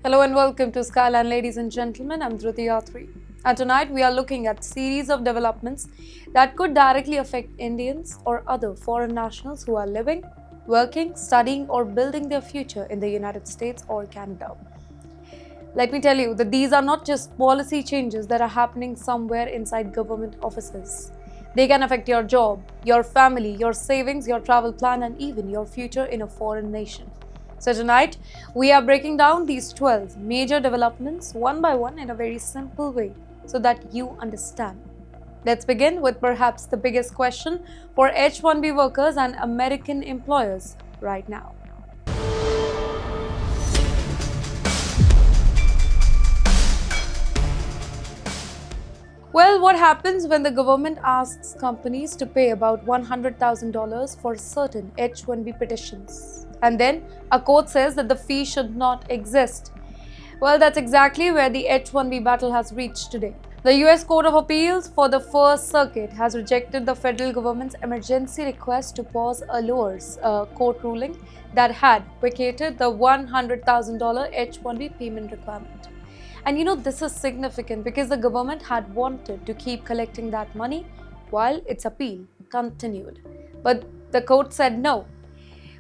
Hello and welcome to Skyline, ladies and gentlemen. I'm Dhruti Yatri. And tonight we are looking at series of developments that could directly affect Indians or other foreign nationals who are living, working, studying or building their future in the United States or Canada. Let me tell you that these are not just policy changes that are happening somewhere inside government offices. They can affect your job, your family, your savings, your travel plan and even your future in a foreign nation. So tonight, we are breaking down these 12 major developments one by one in a very simple way so that you understand. Let's begin with perhaps the biggest question for H-1B workers and American employers right now. Well, what happens when the government asks companies to pay about $100,000 for certain H-1B petitions? And then a court says that the fee should not exist. Well, that's exactly where the H-1B battle has reached today. The US Court of Appeals for the First Circuit has rejected the federal government's emergency request to pause a lower court ruling that had vacated the $100,000 H-1B payment requirement. And this is significant because the government had wanted to keep collecting that money while its appeal continued. But the court said no.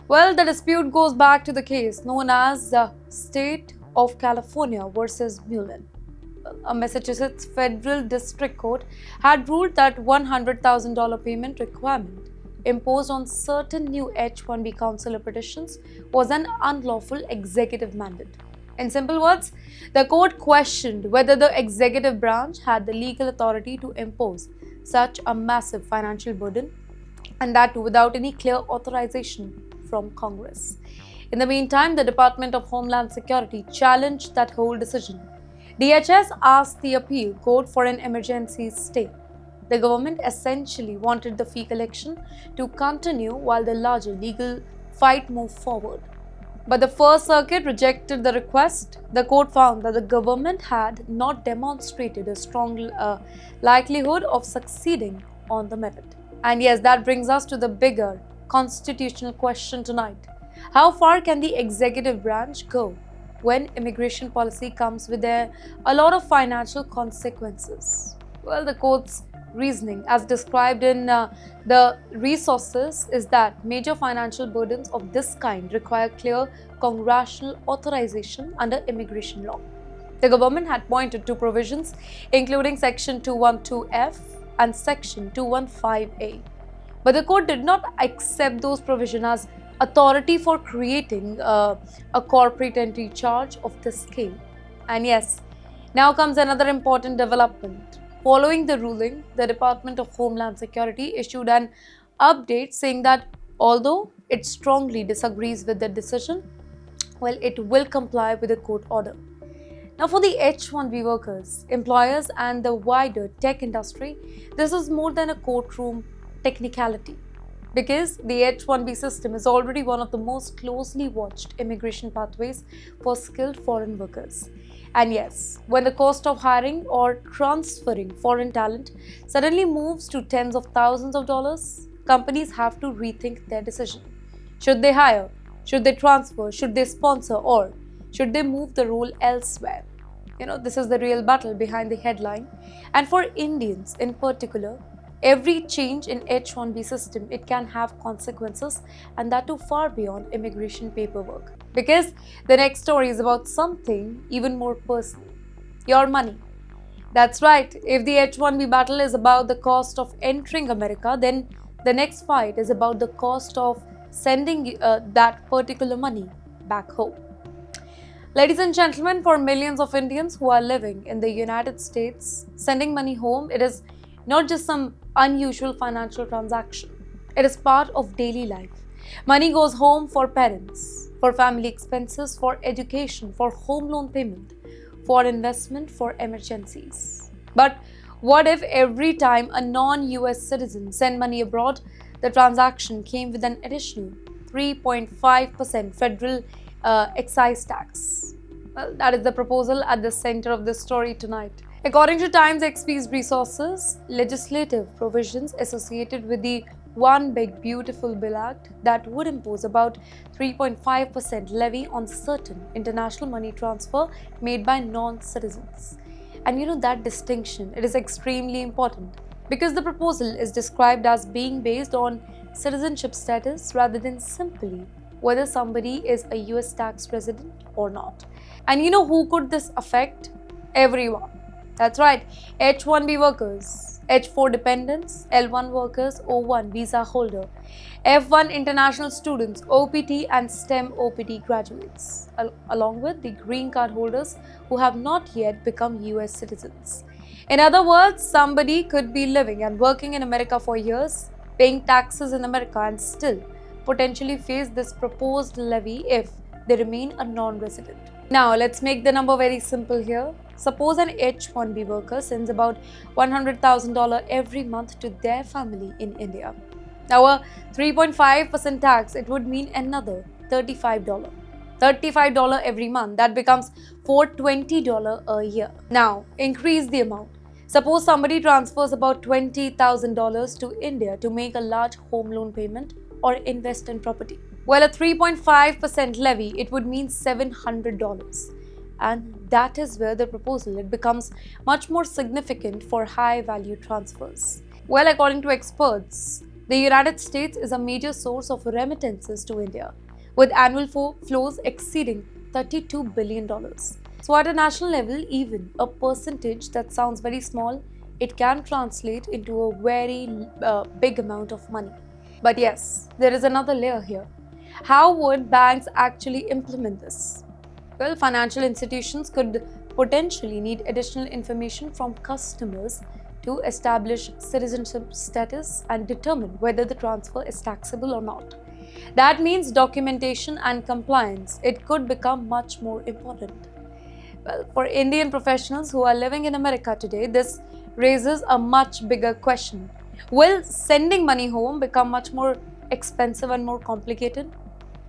Well, the dispute goes back to the case known as the State of California versus Mullen. A Massachusetts Federal District Court had ruled that $100,000 payment requirement imposed on certain new H-1B consular petitions was an unlawful executive mandate. In simple words, the court questioned whether the executive branch had the legal authority to impose such a massive financial burden, and that too without any clear authorization from Congress. In the meantime, the Department of Homeland Security challenged that whole decision. DHS asked the appeal court for an emergency stay. The government essentially wanted the fee collection to continue while the larger legal fight moved forward. But the First Circuit rejected the request. The court found that the government had not demonstrated a strong likelihood of succeeding on the merit. And yes, that brings us to the bigger constitutional question tonight. How far can the executive branch go when immigration policy comes with a lot of financial consequences? Well, the court's reasoning, as described in the resources, is that major financial burdens of this kind require clear congressional authorization under immigration law. The government had pointed to provisions including Section 212F and Section 215A. But the court did not accept those provisions as authority for creating a corporate entry charge of this scale. And yes, now comes another important development. Following the ruling, the Department of Homeland Security issued an update saying that although it strongly disagrees with the decision, well, it will comply with the court order. Now, for the H-1B workers, employers and the wider tech industry, this is more than a courtroom technicality, because the H-1B system is already one of the most closely watched immigration pathways for skilled foreign workers. And yes, when the cost of hiring or transferring foreign talent suddenly moves to tens of thousands of dollars, companies have to rethink their decision. Should they hire? Should they transfer? Should they sponsor? Or should they move the role elsewhere? This is the real battle behind the headline. And for Indians in particular, every change in H-1B system, it can have consequences, and that too far beyond immigration paperwork. Because the next story is about something even more personal: your money. That's right, if the H-1B battle is about the cost of entering America, then the next fight is about the cost of sending that particular money back home. Ladies and gentlemen, for millions of Indians who are living in the United States, sending money home, it is not just some unusual financial transaction. It is part of daily life. Money goes home for parents, for family expenses, for education, for home loan payment, for investment, for emergencies. But what if every time a non-US citizen sent money abroad, the transaction came with an additional 3.5% federal excise tax? Well, that is the proposal at the center of this story tonight. According to Times XP's resources, legislative provisions associated with the one big beautiful bill act that would impose about 3.5% levy on certain international money transfer made by non-citizens. And that distinction, it is extremely important because the proposal is described as being based on citizenship status rather than simply whether somebody is a US tax resident or not. And who could this affect? Everyone. That's right, H1B workers, H4 dependents, L1 workers, O1 visa holder, F1 international students, OPT and STEM OPT graduates, along with the green card holders who have not yet become US citizens. In other words, somebody could be living and working in America for years, paying taxes in America and still potentially face this proposed levy if they remain a non-resident. Now, let's make the number very simple here. Suppose an H-1B worker sends about $100,000 every month to their family in India. Now, a 3.5% tax, it would mean another $35. $35 every month. That becomes $420 a year. Now, increase the amount. Suppose somebody transfers about $20,000 to India to make a large home loan payment or invest in property. Well, a 3.5% levy, it would mean $700. And that is where the proposal, it becomes much more significant for high-value transfers. Well, according to experts, the United States is a major source of remittances to India, with annual flows exceeding $32 billion. So at a national level, even a percentage that sounds very small, it can translate into a very big amount of money. But yes, there is another layer here. How would banks actually implement this? Well, financial institutions could potentially need additional information from customers to establish citizenship status and determine whether the transfer is taxable or not. That means documentation and compliance, it could become much more important. Well, for Indian professionals who are living in America today, this raises a much bigger question. Will sending money home become much more expensive and more complicated?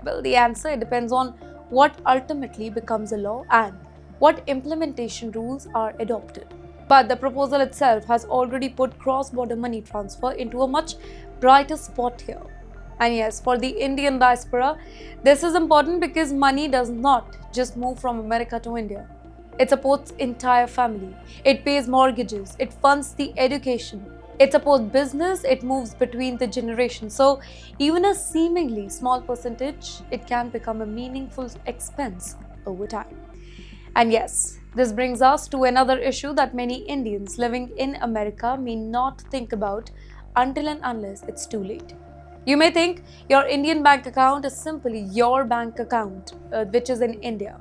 Well, the answer depends on what ultimately becomes a law and what implementation rules are adopted. But the proposal itself has already put cross-border money transfer into a much brighter spot here. And yes, for the Indian diaspora, this is important because money does not just move from America to India. It supports entire family. It pays mortgages. It funds the education. It supports business. It moves between the generations. So even a seemingly small percentage, it can become a meaningful expense over time. And yes, this brings us to another issue that many Indians living in America may not think about until and unless it's too late. You may think your Indian bank account is simply your bank account, which is in India.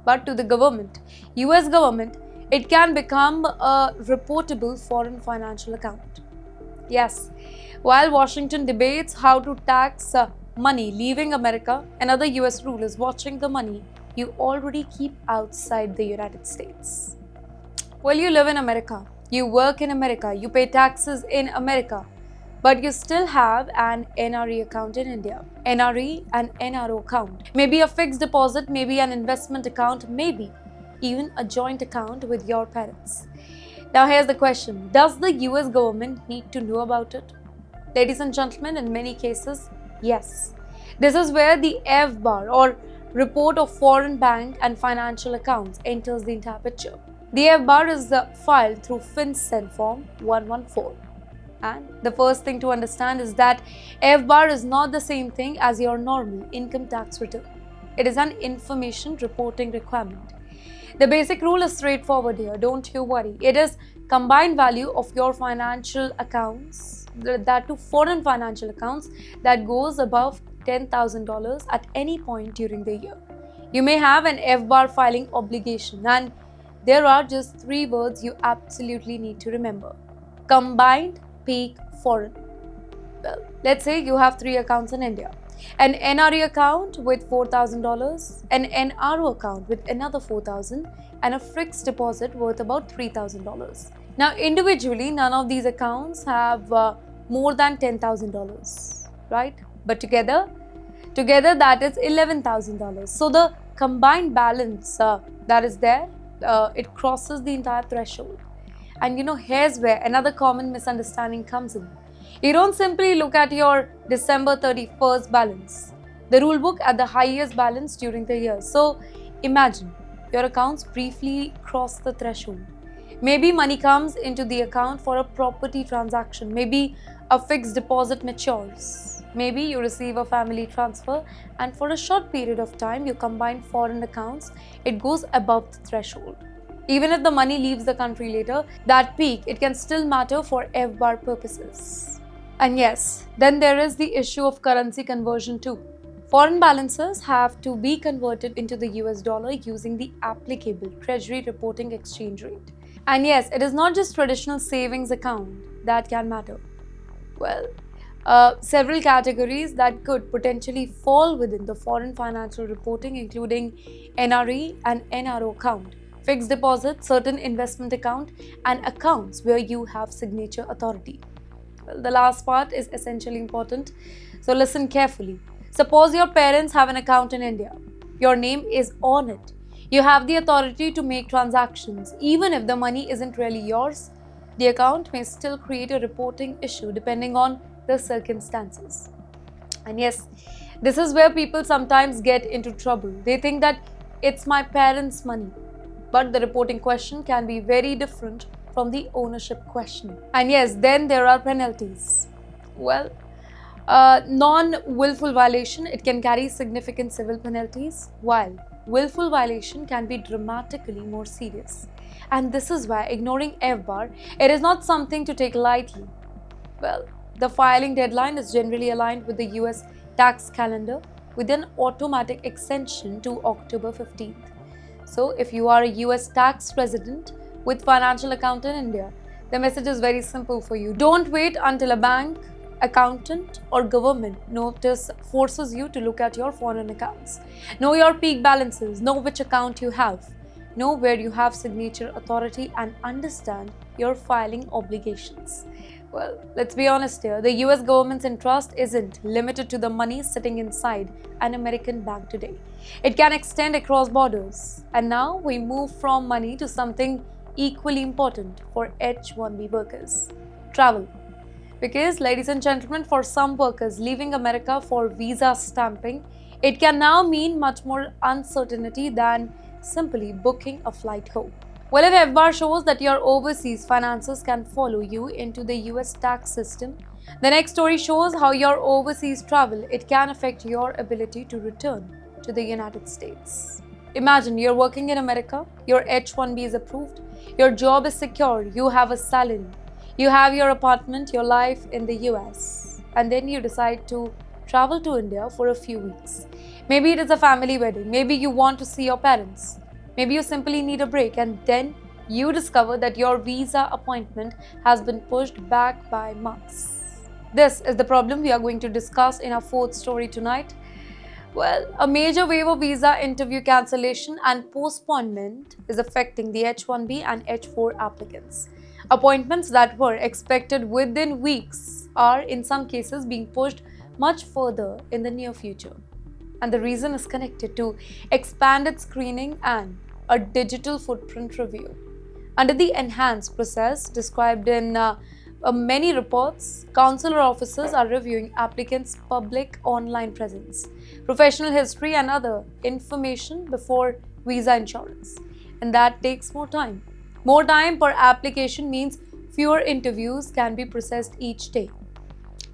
But to the government, US government, it can become a reportable foreign financial account. Yes, while Washington debates how to tax money leaving America, another US rule is watching the money you already keep outside the United States. Well, you live in America, you work in America, you pay taxes in America, but you still have an NRE account in India. NRE and NRO account. Maybe a fixed deposit, maybe an investment account, maybe even a joint account with your parents. Now here's the question, does the US government need to know about it? Ladies and gentlemen, in many cases, yes. This is where the FBAR or Report of Foreign Bank and Financial Accounts enters the entire picture. The FBAR is filed through FinCEN Form 114. And the first thing to understand is that FBAR is not the same thing as your normal income tax return. It is an information reporting requirement. The basic rule is straightforward here, don't you worry. It is combined value of your financial accounts, that to foreign financial accounts, that goes above $10,000 at any point during the year. You may have an FBAR filing obligation, and there are just 3 words you absolutely need to remember. Combined peak foreign. Well, let's say you have 3 accounts in India. An NRE account with $4,000, an NRO account with another $4,000, and a fixed deposit worth about $3,000. Now, individually, none of these accounts have more than $10,000, right? But together that is $11,000. So the combined balance that is there, it crosses the entire threshold. And here's where another common misunderstanding comes in. You don't simply look at your December 31st balance, the rule book at the highest balance during the year. So imagine your accounts briefly cross the threshold. Maybe money comes into the account for a property transaction. Maybe a fixed deposit matures. Maybe you receive a family transfer, and for a short period of time, you combine foreign accounts, it goes above the threshold. Even if the money leaves the country later, that peak, it can still matter for FBAR purposes. And yes, then there is the issue of currency conversion too. Foreign balances have to be converted into the US dollar using the applicable Treasury reporting exchange rate. And yes, it is not just traditional savings account that can matter. Well, several categories that could potentially fall within the foreign financial reporting, including NRE and NRO account, fixed deposit, certain investment account, and accounts where you have signature authority. Well, the last part is essentially important, so listen carefully. Suppose your parents have an account in India. Your name is on it. You have the authority to make transactions. Even if the money isn't really yours, the account may still create a reporting issue depending on the circumstances. And yes, this is where people sometimes get into trouble. They think that it's my parents' money, but the reporting question can be very different from the ownership question. And yes, then there are penalties. Well, non-willful violation, it can carry significant civil penalties, while willful violation can be dramatically more serious. And this is why ignoring FBAR, it is not something to take lightly. Well, the filing deadline is generally aligned with the US tax calendar with an automatic extension to October 15th. So if you are a US tax resident with financial account in India, the message is very simple for you. Don't wait until a bank, accountant, or government notice forces you to look at your foreign accounts. Know your peak balances, know which account you have, know where you have signature authority, and understand your filing obligations. Well, let's be honest here, the US government's interest isn't limited to the money sitting inside an American bank today. It can extend across borders. And now we move from money to something equally important for H-1B workers: travel. Because, ladies and gentlemen, for some workers leaving America for visa stamping, it can now mean much more uncertainty than simply booking a flight home. Well, if FBAR shows that your overseas finances can follow you into the US tax system, the next story shows how your overseas travel, it can affect your ability to return to the United States. Imagine you're working in America, your H-1B is approved, your job is secure, you have a salary, you have your apartment, your life in the US, and then you decide to travel to India for a few weeks. Maybe it is a family wedding, maybe you want to see your parents, maybe you simply need a break, and then you discover that your visa appointment has been pushed back by months. This is the problem we are going to discuss in our fourth story tonight. Well, a major wave of visa interview cancellation and postponement is affecting the H-1B and H-4 applicants. Appointments that were expected within weeks are in some cases being pushed much further in the near future. And the reason is connected to expanded screening and a digital footprint review. Under the enhanced process described in many reports, consular officers are reviewing applicants' public online presence, professional history, and other information before visa insurance. And that takes more time. More time per application means fewer interviews can be processed each day.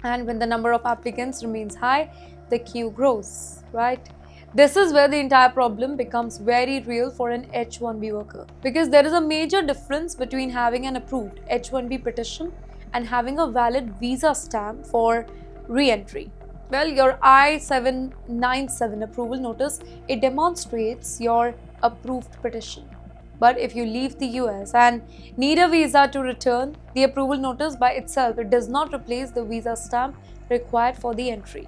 And when the number of applicants remains high, the queue grows, right? This is where the entire problem becomes very real for an H-1B worker, because there is a major difference between having an approved H-1B petition and having a valid visa stamp for re-entry. Well, your I-797 approval notice, it demonstrates your approved petition. But if you leave the US and need a visa to return, the approval notice by itself, it does not replace the visa stamp required for the entry.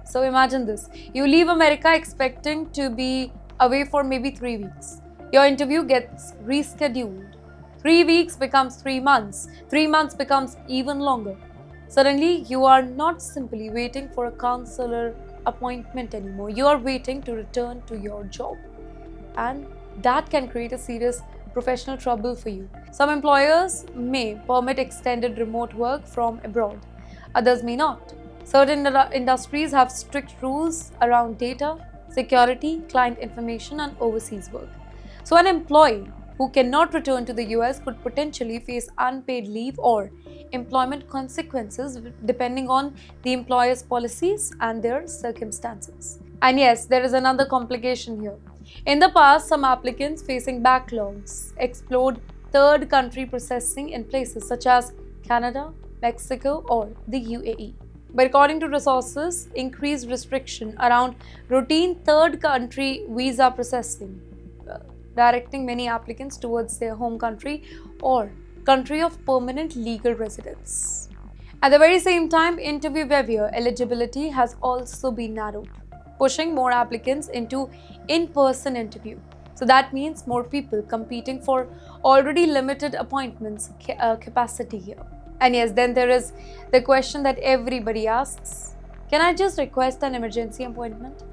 So imagine this, you leave America expecting to be away for maybe 3 weeks. Your interview gets rescheduled. 3 weeks becomes 3 months. 3 months becomes even longer. Suddenly, you are not simply waiting for a consular appointment anymore. You are waiting to return to your job. And that can create a serious professional trouble for you. Some employers may permit extended remote work from abroad. others may not. Certain industries have strict rules around data, security, client information, and overseas work. So, an employee who cannot return to the US could potentially face unpaid leave or employment consequences depending on the employer's policies and their circumstances. And yes, there is another complication here. In the past, some applicants facing backlogs explored third country processing in places such as Canada, Mexico, or the UAE. But according to resources, increased restriction around routine third country visa processing, directing many applicants towards their home country or country of permanent legal residence. At the very same time, interviewee eligibility has also been narrowed, pushing more applicants into in-person interview. So that means more people competing for already limited appointments capacity here. And yes, then there is the question that everybody asks, can I just request an emergency appointment?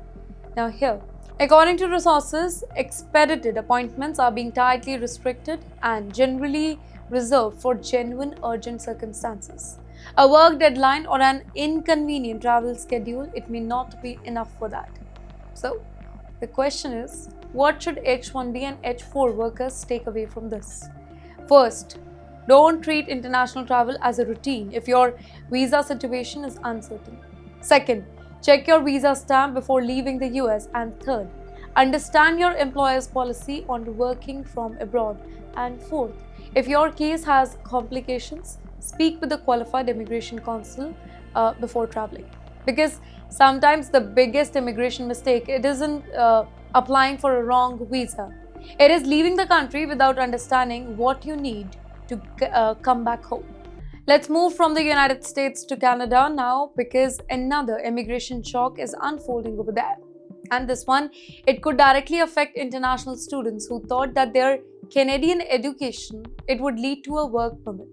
Now here, according to resources, expedited appointments are being tightly restricted and generally reserved for genuine urgent circumstances. A work deadline or an inconvenient travel schedule, it may not be enough for that. So, the question is, what should H-1B and H-4 workers take away from this? First, don't treat international travel as a routine if your visa situation is uncertain. Second, check your visa stamp before leaving the US. And third, understand your employer's policy on working from abroad. And fourth, if your case has complications, speak with the qualified immigration counsel before traveling. Because sometimes the biggest immigration mistake, it isn't applying for a wrong visa. It is leaving the country without understanding what you need to come back home. Let's move from the United States to Canada now, because another immigration shock is unfolding over there. And this one, it could directly affect international students who thought that their Canadian education, it would lead to a work permit.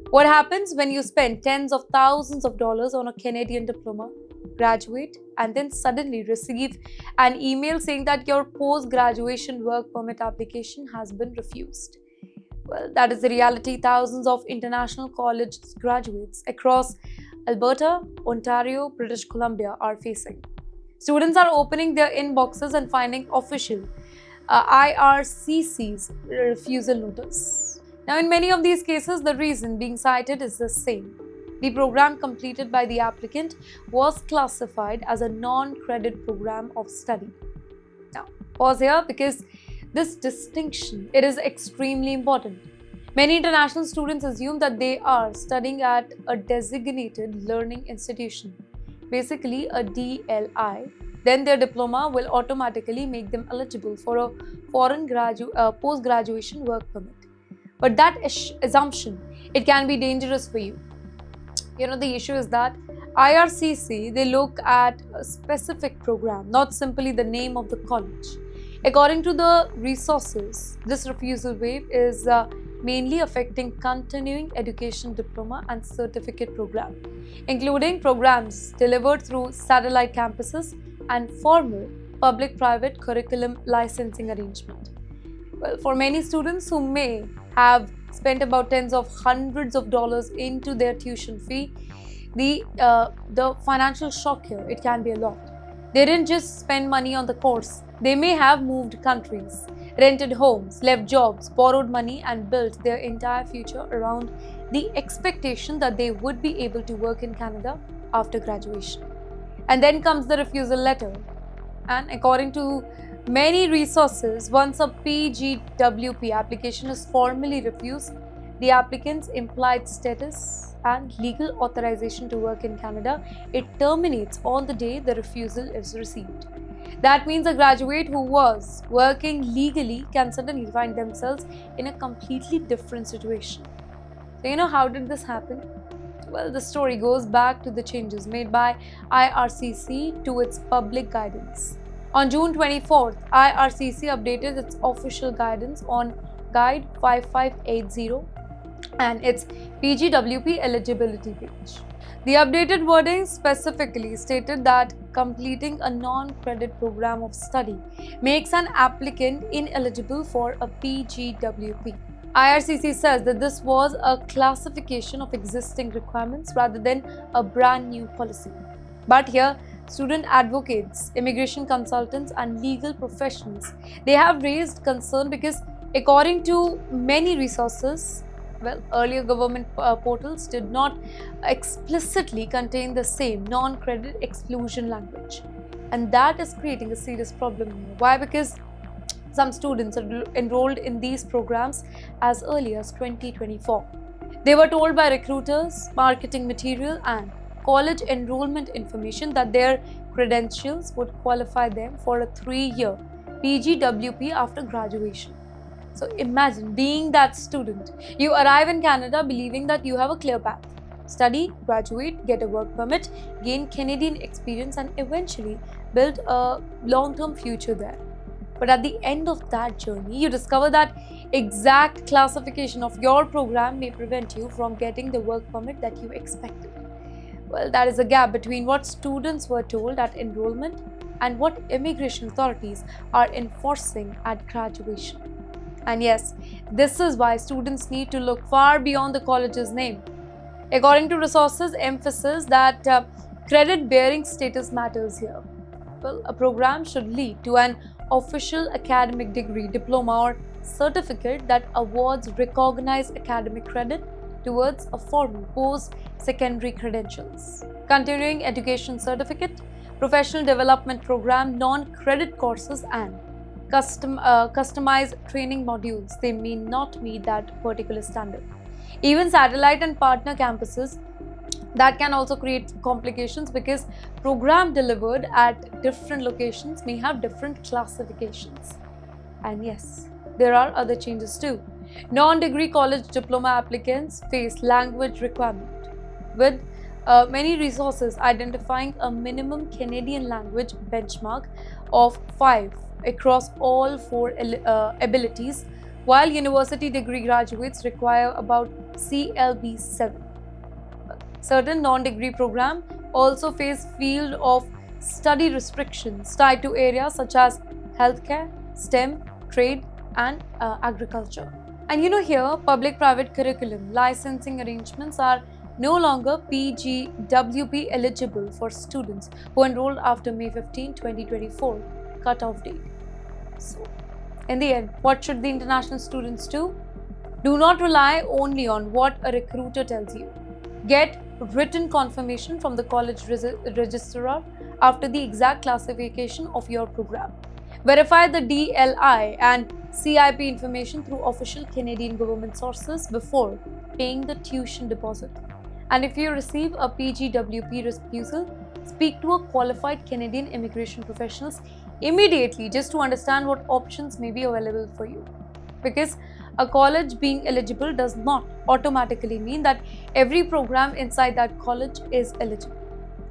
What happens when you spend tens of thousands of dollars on a Canadian diploma, graduate, and then suddenly receive an email saying that your post-graduation work permit application has been refused? Well, that is the reality thousands of international college graduates across Alberta, Ontario, British Columbia are facing. Students are opening their inboxes and finding official IRCC's refusal notice. Now, in many of these cases, the reason being cited is the same. The program completed by the applicant was classified as a non-credit program of study. Now, pause here because this distinction, it is extremely important. Many international students assume that they are studying at a designated learning institution, basically a DLI. Then their diploma will automatically make them eligible for a foreign post-graduation work permit. But that assumption, it can be dangerous for you. The issue is that IRCC, they look at a specific program, not simply the name of the college. According to the resources, this refusal wave is mainly affecting continuing education diploma and certificate program, including programs delivered through satellite campuses and formal public-private curriculum licensing arrangement. Well, for many students who may have spent about tens of hundreds of dollars into their tuition fee, the financial shock here, it can be a lot. They didn't just spend money on the course. They may have moved countries, rented homes, left jobs, borrowed money, and built their entire future around the expectation that they would be able to work in Canada after graduation. And then comes the refusal letter. And according to many resources, once a PGWP application is formally refused, the applicant's implied status and legal authorization to work in Canada, it terminates on the day the refusal is received. That means a graduate who was working legally can suddenly find themselves in a completely different situation. So, how did this happen? Well, the story goes back to the changes made by IRCC to its public guidance. On June 24th, IRCC updated its official guidance on Guide 5580 and its PGWP eligibility page. The updated wording specifically stated that completing a non-credit program of study makes an applicant ineligible for a PGWP. IRCC says that this was a classification of existing requirements rather than a brand new policy. But here, student advocates, immigration consultants, and legal professionals, they have raised concern because according to many resources, well, earlier government portals did not explicitly contain the same non-credit exclusion language. And that is creating a serious problem here. Why? Because some students are enrolled in these programs as early as 2024. They were told by recruiters, marketing material, and college enrollment information that their credentials would qualify them for a 3-year PGWP after graduation. So imagine being that student. You arrive in Canada believing that you have a clear path. Study, graduate, get a work permit, gain Canadian experience, and eventually build a long-term future there. But at the end of that journey, you discover that exact classification of your program may prevent you from getting the work permit that you expected. Well, that is a gap between what students were told at enrollment and what immigration authorities are enforcing at graduation. And yes, this is why students need to look far beyond the college's name. According to resources, emphasis that credit-bearing status matters here. Well, a program should lead to an official academic degree, diploma, or certificate that awards recognized academic credit towards a formal post-secondary credentials, continuing education certificate, professional development program, non-credit courses, and customized training modules. They may not meet that particular standard. Even satellite and partner campuses, that can also create complications because program delivered at different locations may have different classifications. And yes, there are other changes too. Non-degree college diploma applicants face language requirement, with many resources identifying a minimum Canadian language benchmark of 5 across all 4 abilities, while university degree graduates require about CLB 7. Certain non-degree programs also face field of study restrictions tied to areas such as healthcare, STEM, trade, and agriculture. And here, public-private curriculum licensing arrangements are no longer PGWP eligible for students who enrolled after May 15, 2024 cutoff date. So, in the end, what should the international students do? Do not rely only on what a recruiter tells you. Get written confirmation from the college registrar after the exact classification of your program. Verify the DLI and CIP information through official Canadian government sources before paying the tuition deposit. And if you receive a PGWP refusal, speak to a qualified Canadian immigration professionals immediately just to understand what options may be available for you. Because a college being eligible does not automatically mean that every program inside that college is eligible.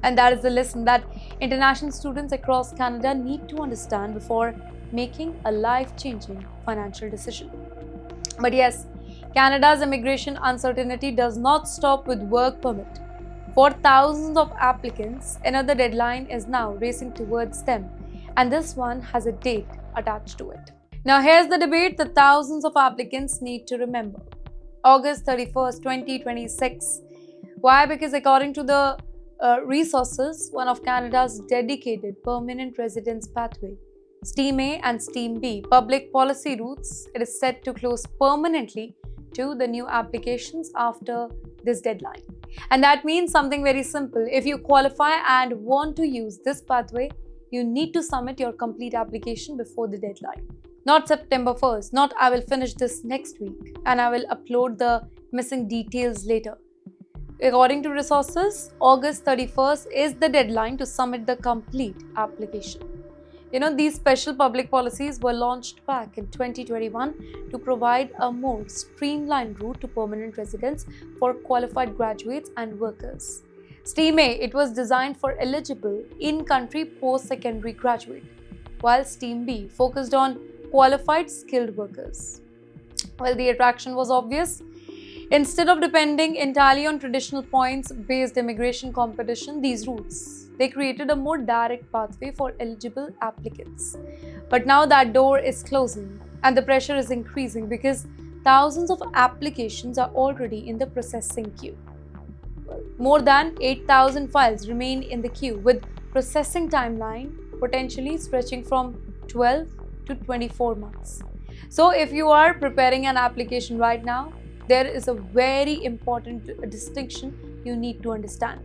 And that is the lesson that international students across Canada need to understand before making a life-changing financial decision. But yes, Canada's immigration uncertainty does not stop with work permit. For thousands of applicants, another deadline is now racing towards them, and this one has a date attached to it. Now here's the debate that thousands of applicants need to remember. August 31st, 2026. Why? Because according to the resources, one of Canada's dedicated permanent residence pathway, STEAM A and STEAM B public policy routes, it is set to close permanently to the new applications after this deadline. And that means something very simple. If you qualify and want to use this pathway, you need to submit your complete application before the deadline. Not September 1st, not I will finish this next week and I will upload the missing details later. According to resources, August 31st is the deadline to submit the complete application. These special public policies were launched back in 2021 to provide a more streamlined route to permanent residence for qualified graduates and workers. STEAM A, it was designed for eligible in-country post-secondary graduate, while STEAM B focused on qualified skilled workers. Well, the attraction was obvious. Instead of depending entirely on traditional points-based immigration competition, these routes, they created a more direct pathway for eligible applicants. But now that door is closing and the pressure is increasing because thousands of applications are already in the processing queue. More than 8,000 files remain in the queue, with processing timeline potentially stretching from 12 to 24 months. So if you are preparing an application right now, there is a very important distinction you need to understand.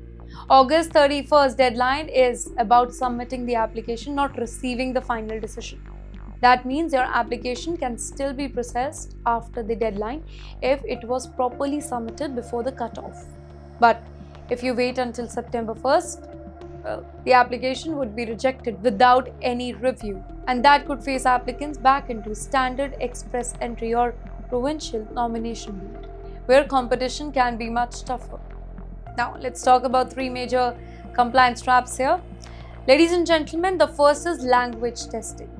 August 31st deadline is about submitting the application, not receiving the final decision. That means your application can still be processed after the deadline if it was properly submitted before the cutoff. But if you wait until September 1st, the application would be rejected without any review, and that could face applicants back into standard express entry or provincial nomination route, where competition can be much tougher. Now, let's talk about three major compliance traps here. Ladies and gentlemen, the first is language testing.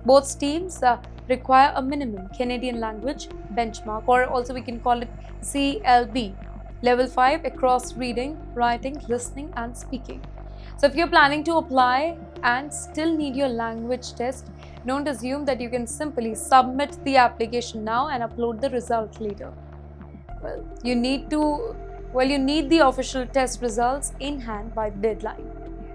Both streams require a minimum Canadian language benchmark, or also we can call it CLB, level 5 across reading, writing, listening, and speaking. So if you're planning to apply and still need your language test, don't assume that you can simply submit the application now and upload the result later. You need the official test results in hand by the deadline.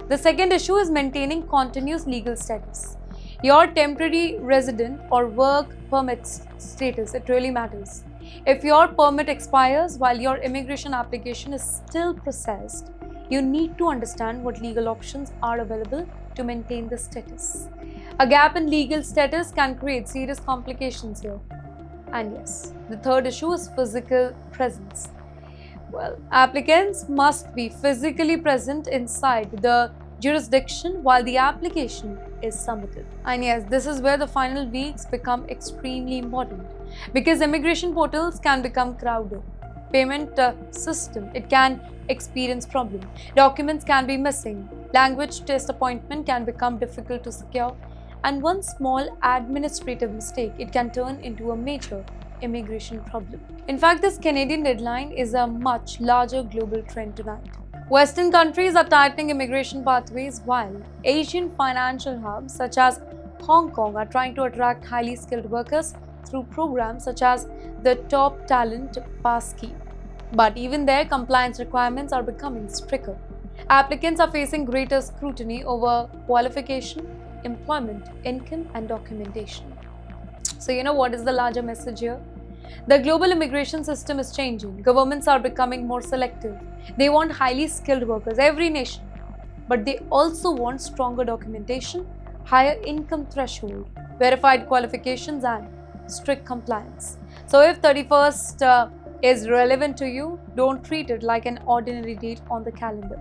The second issue is maintaining continuous legal status. Your temporary resident or work permit status, it really matters. If your permit expires while your immigration application is still processed, you need to understand what legal options are available to maintain the status. A gap in legal status can create serious complications here. And yes, the third issue is physical presence. Applicants must be physically present inside the jurisdiction while the application is submitted. And yes, this is where the final weeks become extremely important, because immigration portals can become crowded. Payment system, it can experience problem. Documents can be missing. Language test appointment can become difficult to secure. And one small administrative mistake, it can turn into a major immigration problem. In fact, this Canadian deadline is a much larger global trend tonight. Western countries are tightening immigration pathways, while Asian financial hubs such as Hong Kong are trying to attract highly skilled workers through programs such as the Top Talent Pass scheme. But even there, compliance requirements are becoming stricter. Applicants are facing greater scrutiny over qualification, employment, income, and documentation. So, what is the larger message here? The global immigration system is changing. Governments are becoming more selective. They want highly skilled workers, every nation. But they also want stronger documentation, higher income threshold, verified qualifications, and strict compliance. So if 31st is relevant to you, don't treat it like an ordinary date on the calendar.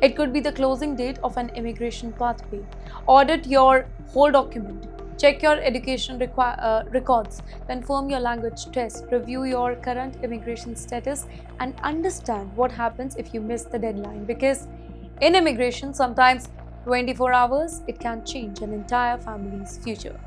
It could be the closing date of an immigration pathway. Audit your whole document. Check your education records, confirm your language test, review your current immigration status, and understand what happens if you miss the deadline. Because in immigration, sometimes 24 hours, it can change an entire family's future.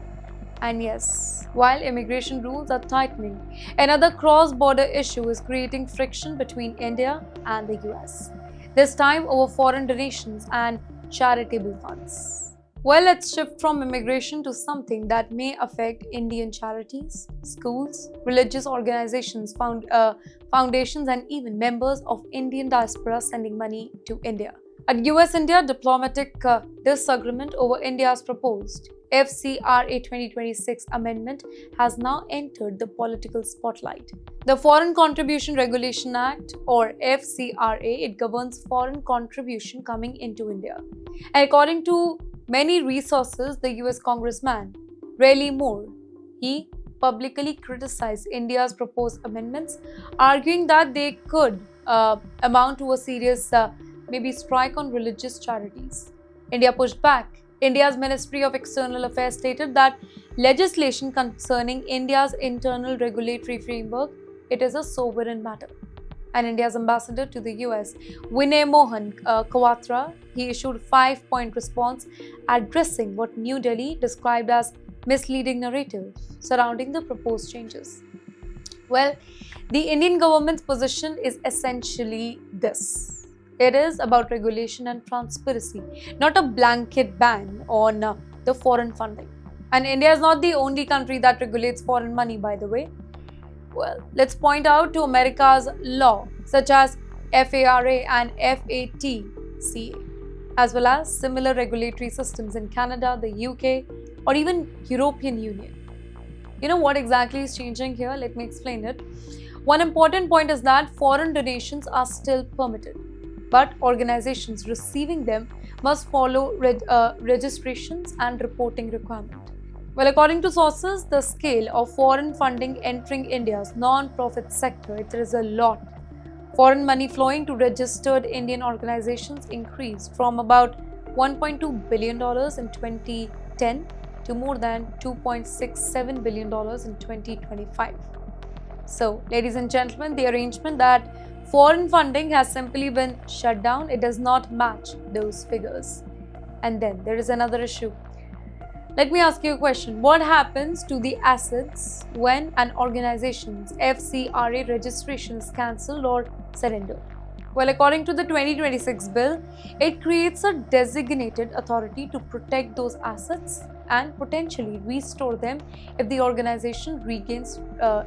And yes, while immigration rules are tightening, another cross-border issue is creating friction between India and the US. This time over foreign donations and charitable funds. Let's shift from immigration to something that may affect Indian charities, schools, religious organizations, foundations, and even members of Indian diaspora sending money to India. A US-India diplomatic disagreement over India's proposed FCRA 2026 amendment has now entered the political spotlight. The Foreign Contribution Regulation Act, or FCRA, it governs foreign contribution coming into India. And according to many resources, the US Congressman Raleigh Moore, he publicly criticized India's proposed amendments, arguing that they could amount to a serious maybe strike on religious charities. India pushed back. India's Ministry of External Affairs stated that legislation concerning India's internal regulatory framework, it is a sovereign matter. And India's ambassador to the US, Vinay Mohan Kwatra, he issued a 5-point response addressing what New Delhi described as misleading narrative surrounding the proposed changes. The Indian government's position is essentially this. It is about regulation and transparency, not a blanket ban on the foreign funding. And India is not the only country that regulates foreign money, by the way. Well, let's point out to America's law, such as FARA and FATCA, as well as similar regulatory systems in Canada, the UK, or even European Union. You know what exactly is changing here? Let me explain it. One important point is that foreign donations are still permitted, but organizations receiving them must follow registrations and reporting requirements. Well, according to sources, the scale of foreign funding entering India's non-profit sector, it is a lot. Foreign money flowing to registered Indian organizations increased from about $1.2 billion in 2010 to more than $2.67 billion in 2025. So, ladies and gentlemen, the arrangement that foreign funding has simply been shut down, it does not match those figures. And then there is another issue. Let me ask you a question. What happens to the assets when an organization's FCRA registration is cancelled or surrendered? Well, according to the 2026 bill, it creates a designated authority to protect those assets and potentially restore them if the organization regains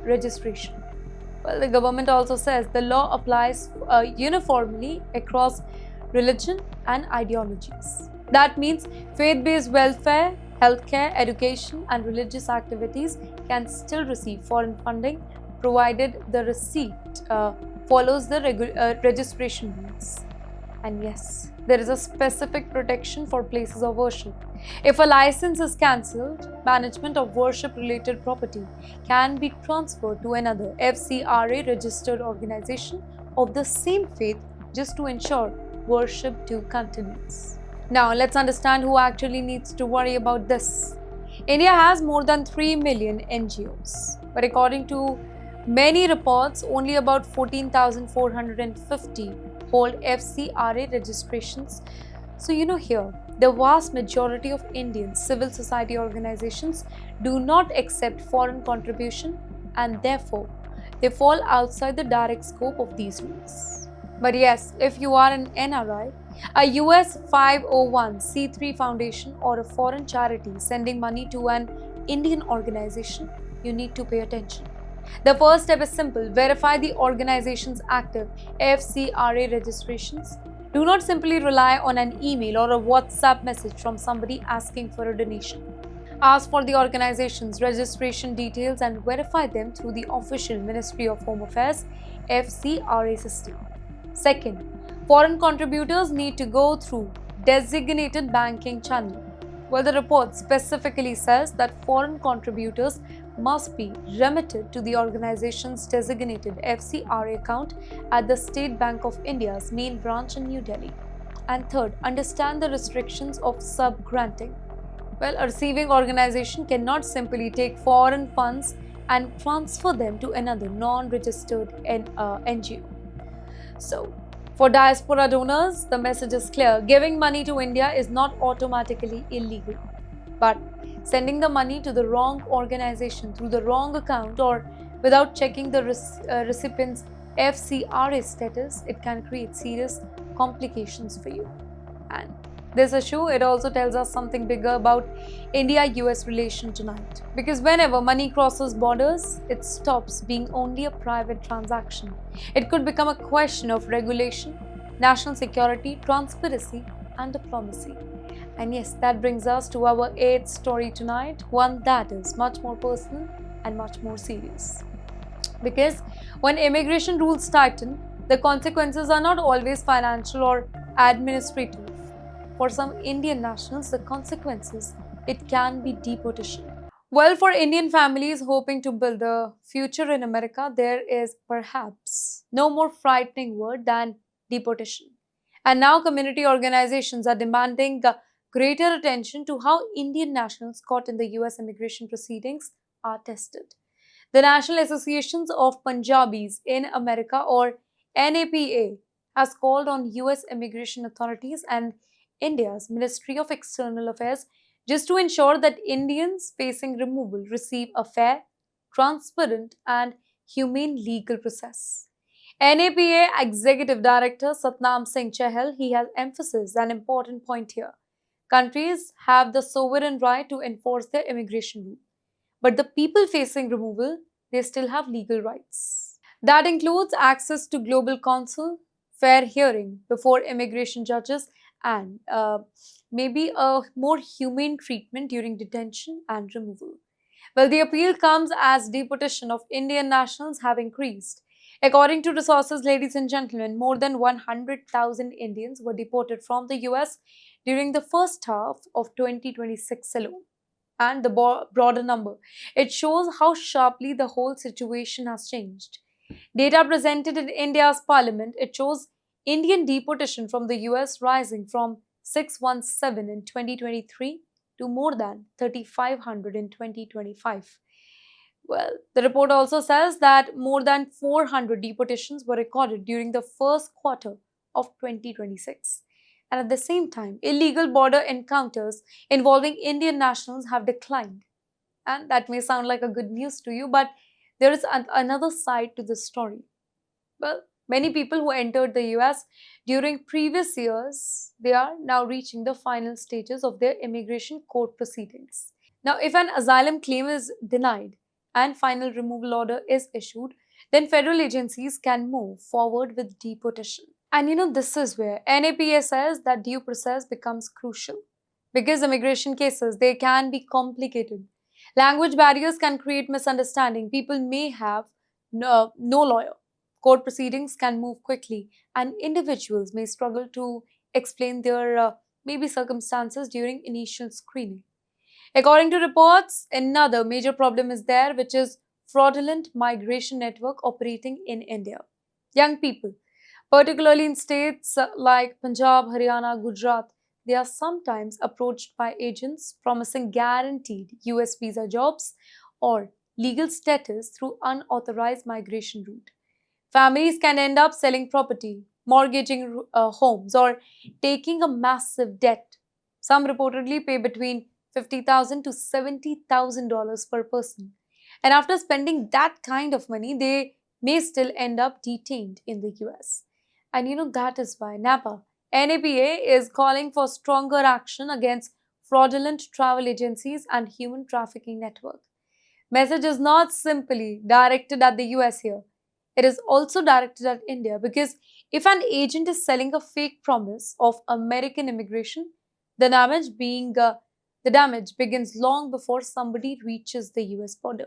registration. Well, the government also says the law applies uniformly across religion and ideologies. That means faith-based welfare, healthcare, education, and religious activities can still receive foreign funding provided the receipt follows the registration rules. And yes, there is a specific protection for places of worship. If a license is cancelled, management of worship related property can be transferred to another FCRA registered organization of the same faith just to ensure worship to continues. Now, let's understand who actually needs to worry about this. India has more than 3 million NGOs, but according to many reports, only about 14,450 hold FCRA registrations. So, here, the vast majority of Indian civil society organizations do not accept foreign contribution and therefore they fall outside the direct scope of these rules. But yes, if you are an NRI, a US 501c3 foundation or a foreign charity sending money to an Indian organization, you need to pay attention. The first step is simple. Verify the organization's active FCRA registrations. Do not simply rely on an email or a WhatsApp message from somebody asking for a donation. Ask for the organization's registration details and verify them through the official Ministry of Home Affairs FCRA system. Second, foreign contributors need to go through designated banking channel. Well, the report specifically says that foreign contributors must be remitted to the organization's designated FCRA account at the State Bank of India's main branch in New Delhi. And third, understand the restrictions of sub-granting. Well, a receiving organization cannot simply take foreign funds and transfer them to another non-registered NGO. So, for diaspora donors, the message is clear. Giving money to India is not automatically illegal. But sending the money to the wrong organization through the wrong account or without checking the recipient's FCRA status, it can create serious complications for you. And this issue, it also tells us something bigger about India-US relation tonight. Because whenever money crosses borders, it stops being only a private transaction. It could become a question of regulation, national security, transparency, and diplomacy. And yes, that brings us to our 8th story tonight, one that is much more personal and much more serious. Because when immigration rules tighten, the consequences are not always financial or administrative. For some Indian nationals, the consequences, it can be deportation. Well, for Indian families hoping to build a future in America, there is perhaps no more frightening word than deportation. And now community organizations are demanding greater attention to how Indian nationals caught in the US immigration proceedings are tested. The National Associations of Punjabis in America, or NAPA, has called on US immigration authorities and India's Ministry of External Affairs just to ensure that Indians facing removal receive a fair, transparent, and humane legal process. NAPA Executive Director Satnam Singh Chahal, he has emphasized an important point here. Countries have the sovereign right to enforce their immigration rule, but the people facing removal, they still have legal rights. That includes access to global counsel, fair hearing before immigration judges, and maybe a more humane treatment during detention and removal. Well, the appeal comes as deportation of Indian nationals have increased. According to resources, ladies and gentlemen, more than 100,000 Indians were deported from the US during the first half of 2026 alone. And the broader number, it shows how sharply the whole situation has changed. Data presented in India's parliament, it shows Indian deportation from the US rising from 617 in 2023 to more than 3,500 in 2025. Well, the report also says that more than 400 deportations were recorded during the first quarter of 2026. And at the same time, illegal border encounters involving Indian nationals have declined. And that may sound like a good news to you, but there is another side to this story. Well, many people who entered the US during previous years, they are now reaching the final stages of their immigration court proceedings. Now, if an asylum claim is denied and final removal order is issued, then federal agencies can move forward with deportation. And this is where NAPA says that due process becomes crucial because immigration cases, they can be complicated. Language barriers can create misunderstanding. People may have no lawyer. Court proceedings can move quickly, and individuals may struggle to explain their maybe circumstances during initial screening. According to reports, another major problem is there, which is fraudulent migration network operating in India. Young people, particularly in states like Punjab, Haryana, Gujarat, they are sometimes approached by agents promising guaranteed US visa jobs or legal status through unauthorized migration route. Families can end up selling property, mortgaging homes, or taking a massive debt. Some reportedly pay between $50,000 to $70,000 per person. And after spending that kind of money, they may still end up detained in the US. And that is why NAPA is calling for stronger action against fraudulent travel agencies and human trafficking network. Message is not simply directed at the US here. It is also directed at India because if an agent is selling a fake promise of American immigration, the damage begins long before somebody reaches the US border.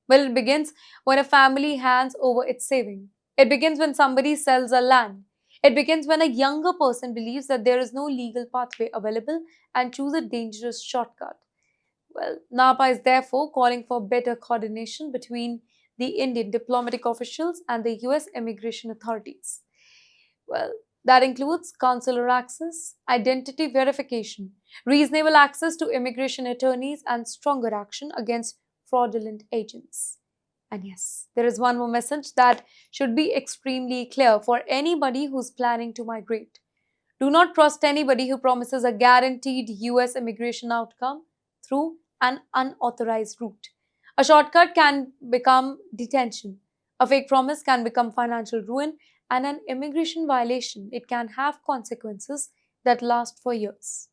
Well, it begins when a family hands over its saving. It begins when somebody sells a land. It begins when a younger person believes that there is no legal pathway available and choose a dangerous shortcut. Well, NAPA is therefore calling for better coordination between the Indian diplomatic officials and the US immigration authorities. Well, that includes consular access, identity verification, reasonable access to immigration attorneys, and stronger action against fraudulent agents. And yes, there is one more message that should be extremely clear for anybody who's planning to migrate. Do not trust anybody who promises a guaranteed US immigration outcome through an unauthorized route. A shortcut can become detention. A fake promise can become financial ruin, and an immigration violation, it can have consequences that last for years.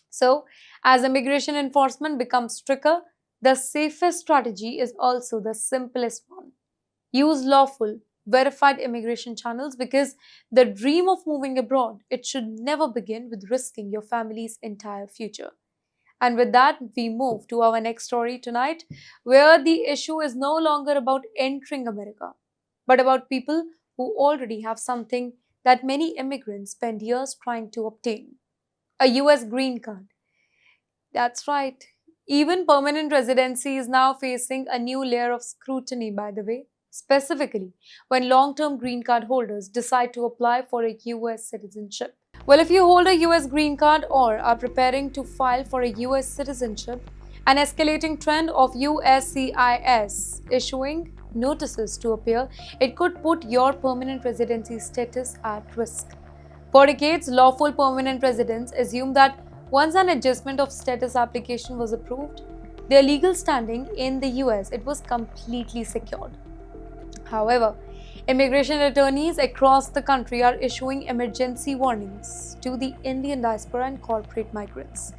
So, as immigration enforcement becomes stricter, the safest strategy is also the simplest one. Use lawful, verified immigration channels because the dream of moving abroad, it should never begin with risking your family's entire future. And with that, we move to our next story tonight, where the issue is no longer about entering America, but about people who already have something that many immigrants spend years trying to obtain: a US green card. That's right. Even permanent residency is now facing a new layer of scrutiny, by the way, specifically when long term green card holders decide to apply for a US citizenship. Well, if you hold a US green card or are preparing to file for a US citizenship, an escalating trend of USCIS issuing notices to appear, it could put your permanent residency status at risk. For decades, lawful permanent residents assume that once an adjustment of status application was approved, their legal standing in the US, it was completely secured. However, immigration attorneys across the country are issuing emergency warnings to the Indian diaspora and corporate migrants.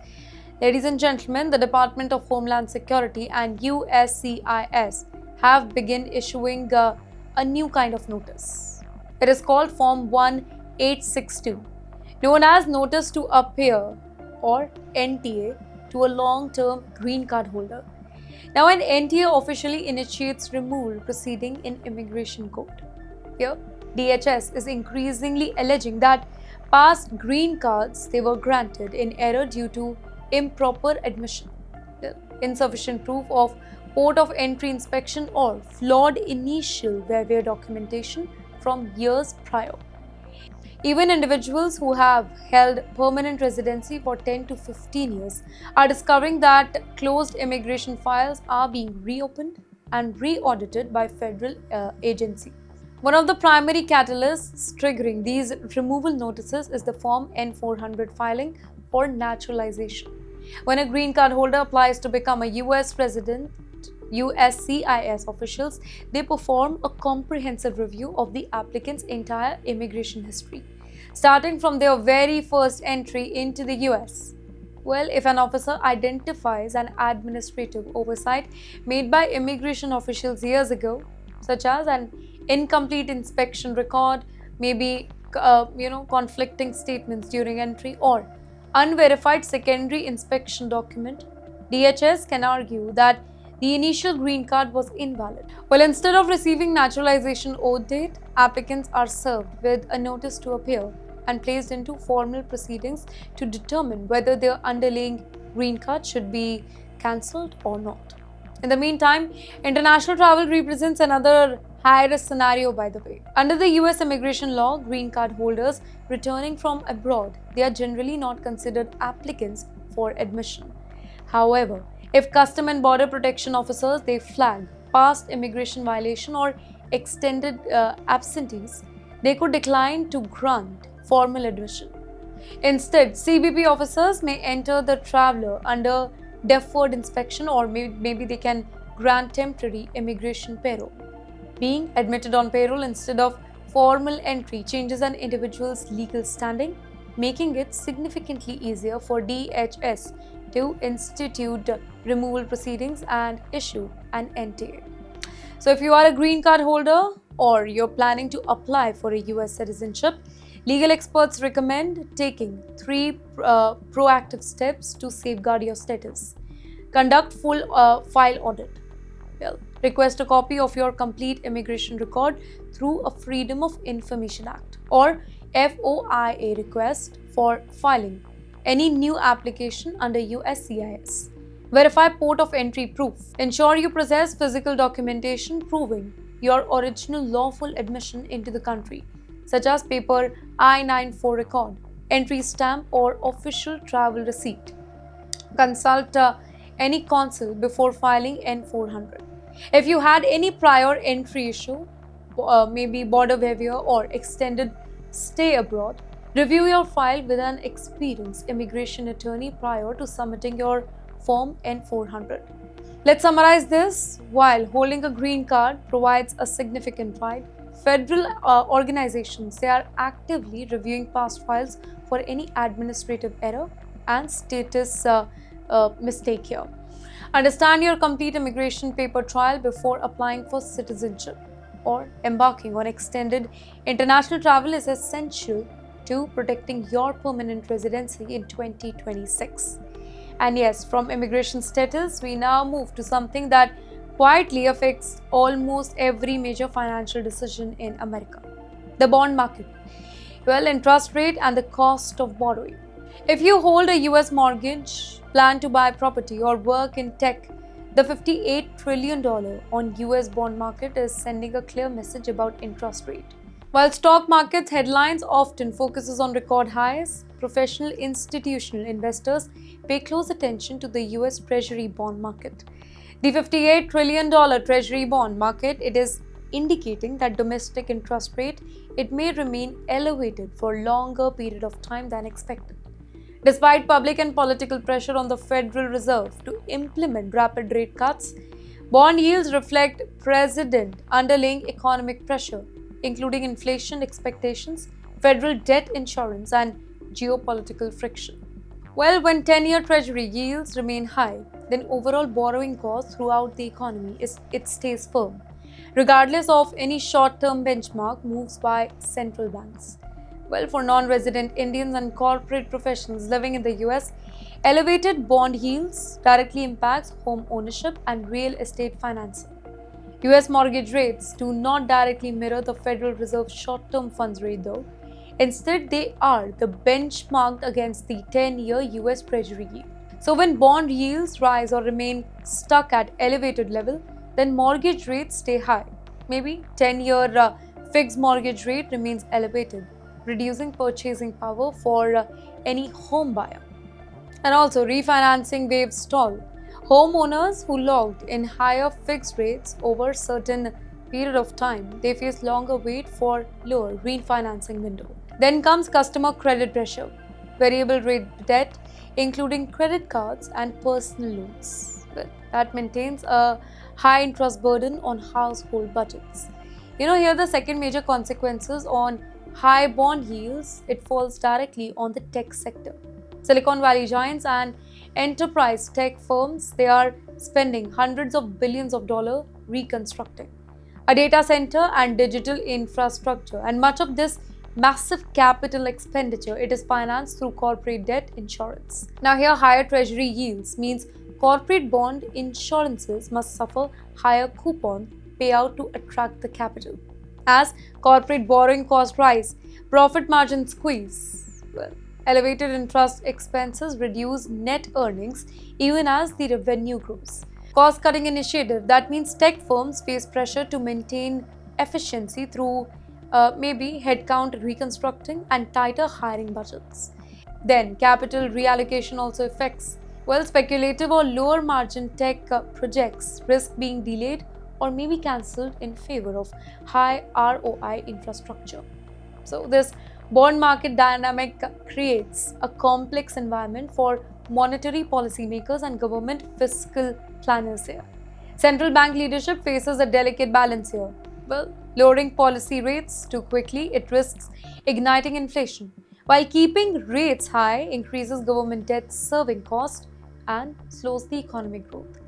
Ladies and gentlemen, the Department of Homeland Security and USCIS have begun issuing a new kind of notice. It is called Form 1862, known as Notice to Appear or NTA to a long-term green card holder. Now, an NTA officially initiates removal proceeding in immigration court. Here, DHS is increasingly alleging that past green cards they were granted in error due to improper admission, insufficient proof of port of entry inspection, or flawed initial waiver documentation from years prior. Even individuals who have held permanent residency for 10 to 15 years are discovering that closed immigration files are being reopened and re-audited by federal agency. One of the primary catalysts triggering these removal notices is the Form N-400 filing for naturalization. When a green card holder applies to become a US resident, USCIS officials, they perform a comprehensive review of the applicant's entire immigration history, starting from their very first entry into the US. Well, if an officer identifies an administrative oversight made by immigration officials years ago, such as an incomplete inspection record, maybe conflicting statements during entry, or unverified secondary inspection document, DHS can argue that the initial green card was invalid. Well, instead of receiving naturalization oath date, applicants are served with a notice to appear and placed into formal proceedings to determine whether their underlying green card should be cancelled or not. In the meantime, international travel represents another high-risk scenario, by the way. Under the US immigration law, green card holders returning from abroad, they are generally not considered applicants for admission. However, if Custom and Border Protection officers they flag past immigration violation or extended absentees, they could decline to grant formal admission. Instead, CBP officers may enter the traveler under deferred inspection, or maybe they can grant temporary immigration parole. Being admitted on payroll instead of formal entry changes an individual's legal standing, making it significantly easier for DHS to institute removal proceedings and issue an NTA. So if you are a green card holder or you're planning to apply for a US citizenship, legal experts recommend taking 3 proactive steps to safeguard your status. Conduct full file audit. Well, request a copy of your complete immigration record through a Freedom of Information Act or FOIA request for filing any new application under USCIS. Verify port of entry proof. Ensure you possess physical documentation proving your original lawful admission into the country, such as paper I-94 record, entry stamp, or official travel receipt. Consult any consul before filing N-400. If you had any prior entry issue, maybe border waiver or extended stay abroad, review your file with an experienced immigration attorney prior to submitting your Form N-400. Let's summarize this. While holding a green card provides a significant right, federal organizations they are actively reviewing past files for any administrative error and status mistake here. Understand your complete immigration paper trail before applying for citizenship or embarking on extended international travel is essential to protecting your permanent residency in 2026. And yes, from immigration status, we now move to something that quietly affects almost every major financial decision in America: the bond market. Well, interest rate and the cost of borrowing. If you hold a US mortgage, plan to buy property, or work in tech, the $58 trillion on US bond market is sending a clear message about interest rate. While stock markets headlines often focuses on record highs, professional institutional investors pay close attention to the US Treasury bond market. The $58 trillion Treasury bond market, it is indicating that domestic interest rate, it may remain elevated for a longer period of time than expected. Despite public and political pressure on the Federal Reserve to implement rapid rate cuts, bond yields reflect present underlying economic pressure, including inflation expectations, federal debt insurance, and geopolitical friction. Well, when 10-year treasury yields remain high, then overall borrowing costs throughout the economy it stays firm, regardless of any short-term benchmark moves by central banks. Well, for non-resident Indians and corporate professionals living in the US, elevated bond yields directly impacts home ownership and real estate financing. US mortgage rates do not directly mirror the Federal Reserve's short-term funds rate though. Instead, they are the benchmarked against the 10-year US Treasury yield. So when bond yields rise or remain stuck at elevated level, then mortgage rates stay high. Maybe 10-year fixed mortgage rate remains elevated, reducing purchasing power for any home buyer. And also, refinancing waves stall. Homeowners who locked in higher fixed rates over certain period of time, they face longer wait for lower refinancing window. Then comes customer credit pressure, variable rate debt, including credit cards and personal loans. Well, that maintains a high interest burden on household budgets. Here the second major consequences on high bond yields, it falls directly on the tech sector. Silicon Valley giants and enterprise tech firms, they are spending hundreds of billions of dollars reconstructing a data center and digital infrastructure, and much of this massive capital expenditure, it is financed through corporate debt insurance. Now here higher treasury yields means corporate bond insurances must suffer higher coupon payout to attract the capital. As corporate borrowing costs rise, profit margins squeeze. Well, elevated interest expenses reduce net earnings even as the revenue grows. Cost-cutting initiative, that means tech firms face pressure to maintain efficiency through maybe headcount reconstructing and tighter hiring budgets. Then capital reallocation also affects. Well, speculative or lower margin tech projects risk being delayed or maybe cancelled in favor of high ROI infrastructure. So this bond market dynamic creates a complex environment for monetary policymakers and government fiscal planners here. Central bank leadership faces a delicate balance here. Well, lowering policy rates too quickly, it risks igniting inflation, while keeping rates high increases government debt serving cost and slows the economic growth.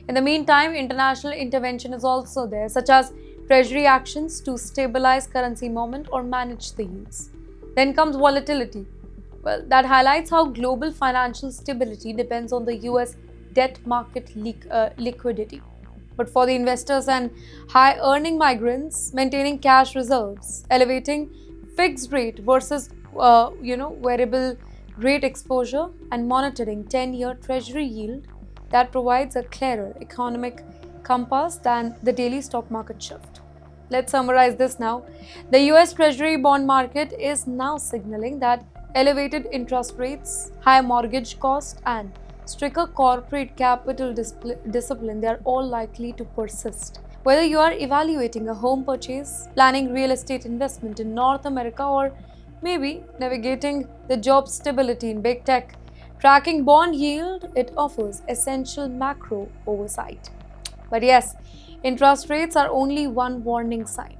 In the meantime, international intervention is also there, such as treasury actions to stabilize currency movement or manage the yields. Then comes volatility. Well, that highlights how global financial stability depends on the US debt market liquidity. But for the investors and high earning migrants, maintaining cash reserves, elevating fixed rate versus variable rate exposure, and monitoring 10-year treasury yield, that provides a clearer economic compass than the daily stock market shift. Let's summarize this now. The US Treasury bond market is now signaling that elevated interest rates, high mortgage costs, and stricter corporate capital discipline, they are all likely to persist. Whether you are evaluating a home purchase, planning real estate investment in North America, or maybe navigating the job stability in big tech, tracking bond yield, it offers essential macro oversight. But yes, interest rates are only one warning sign,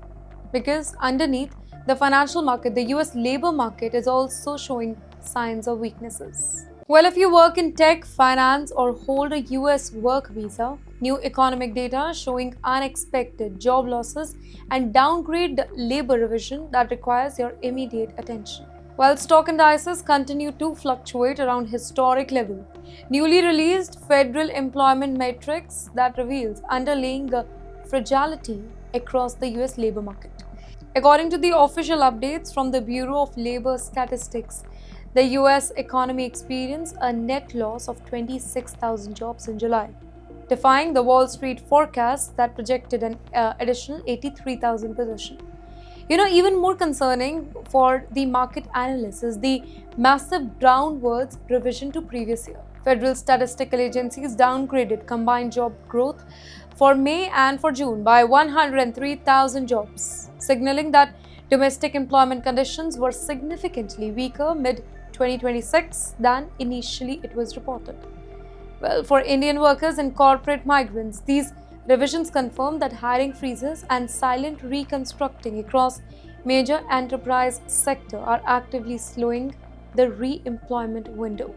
because underneath the financial market, the US labor market is also showing signs of weaknesses. Well, if you work in tech, finance, or hold a US work visa, new economic data showing unexpected job losses and downgrade labor revision that requires your immediate attention. While stock indices continue to fluctuate around historic level, newly released federal employment metrics that reveals underlying fragility across the US labor market. According to the official updates from the Bureau of Labor Statistics, the US economy experienced a net loss of 26,000 jobs in July, defying the Wall Street forecast that projected an additional 83,000 positions. Even more concerning for the market analysts is the massive downwards revision to previous year. Federal statistical agencies downgraded combined job growth for May and for June by 103,000 jobs, signaling that domestic employment conditions were significantly weaker mid-2026 than initially it was reported. Well, for Indian workers and corporate migrants, these revisions confirm that hiring freezes and silent reconstructing across major enterprise sector are actively slowing the re-employment window.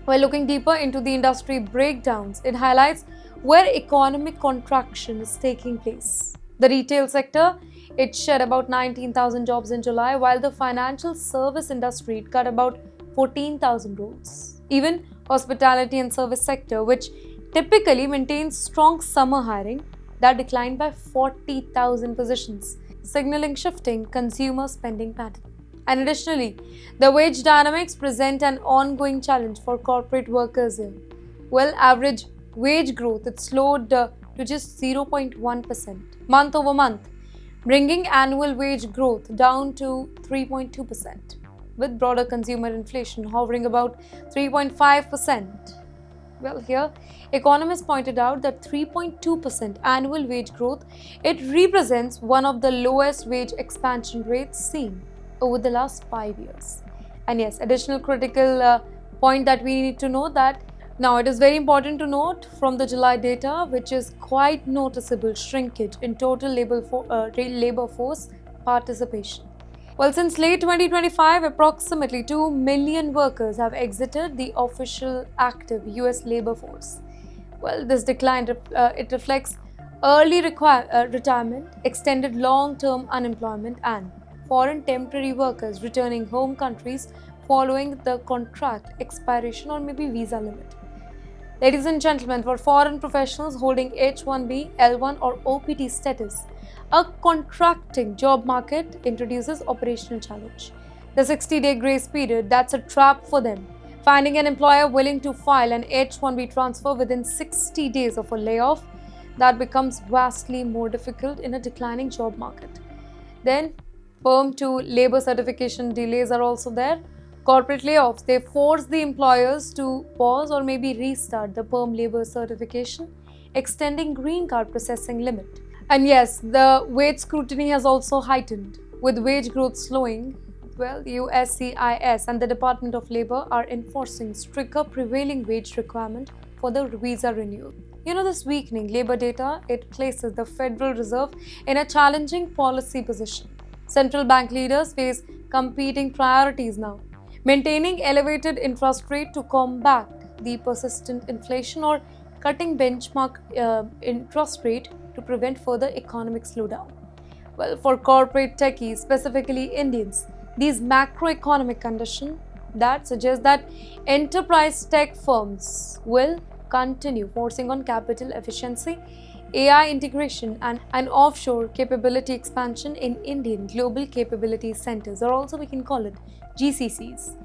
While looking deeper into the industry breakdowns, it highlights where economic contraction is taking place. The retail sector, it shed about 19,000 jobs in July, while the financial service industry it cut about 14,000 roles. Even hospitality and service sector, which typically maintains strong summer hiring, that declined by 40,000 positions, signaling shifting consumer spending patterns. And additionally, the wage dynamics present an ongoing challenge for corporate workers here. Well, average wage growth it slowed to just 0.1% month over month, bringing annual wage growth down to 3.2%, with broader consumer inflation hovering about 3.5%. Well, here economists pointed out that 3.2% annual wage growth it represents one of the lowest wage expansion rates seen over the last 5 years. And yes, additional critical point that we need to know that now it is very important to note from the July data, which is quite noticeable shrinkage in total labor force participation. Well, since late 2025, approximately 2 million workers have exited the official active US labor force. Well, this decline it reflects early retirement, extended long-term unemployment, and foreign temporary workers returning home countries following the contract expiration or maybe visa limit. Ladies and gentlemen, for foreign professionals holding H-1B, L-1 or OPT status, a contracting job market introduces operational challenge. The 60-day grace period, that's a trap for them. Finding an employer willing to file an H-1B transfer within 60 days of a layoff, that becomes vastly more difficult in a declining job market. Then, perm to labor certification delays are also there. Corporate layoffs, they force the employers to pause or maybe restart the perm labor certification, extending green card processing limit. And yes, the wage scrutiny has also heightened. With wage growth slowing, well, USCIS and the Department of Labor are enforcing stricter prevailing wage requirement for the visa renewal. This weakening labor data, it places the Federal Reserve in a challenging policy position. Central bank leaders face competing priorities now. Maintaining elevated interest rate to combat the persistent inflation or cutting benchmark interest rate to prevent further economic slowdown. Well, for corporate techies, specifically Indians, these macroeconomic conditions that suggest that enterprise tech firms will continue forcing on capital efficiency, AI integration and offshore capability expansion in Indian Global Capability Centers, or also we can call it GCCs.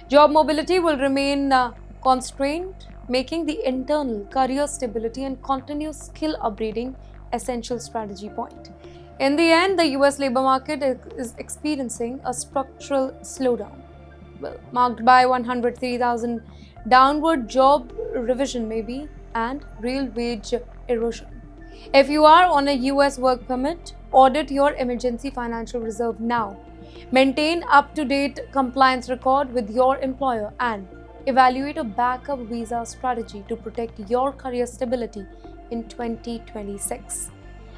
Job mobility will remain constrained, making the internal career stability and continuous skill upgrading essential strategy point. In the end, the US labor market is experiencing a structural slowdown, marked by 103,000 downward job revision maybe and real wage erosion. If you are on a US work permit, audit your emergency financial reserve now. Maintain up-to-date compliance record with your employer and evaluate a backup visa strategy to protect your career stability in 2026.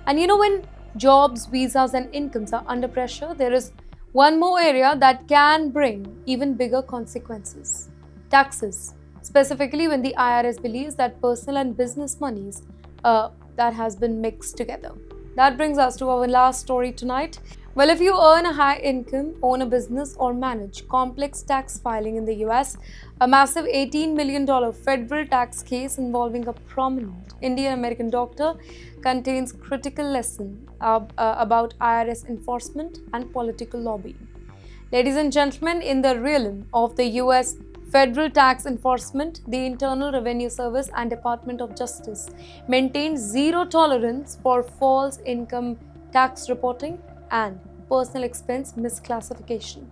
And when jobs, visas and incomes are under pressure, there is one more area that can bring even bigger consequences. Taxes, specifically when the IRS believes that personal and business monies that has been mixed together. That brings us to our last story tonight. Well, if you earn a high income, own a business, or manage complex tax filing in the US, a massive $18 million federal tax case involving a prominent Indian American doctor contains critical lesson about IRS enforcement and political lobbying. Ladies and gentlemen, in the realm of the US federal tax enforcement, the Internal Revenue Service and Department of Justice maintain zero tolerance for false income tax reporting and personal expense misclassification.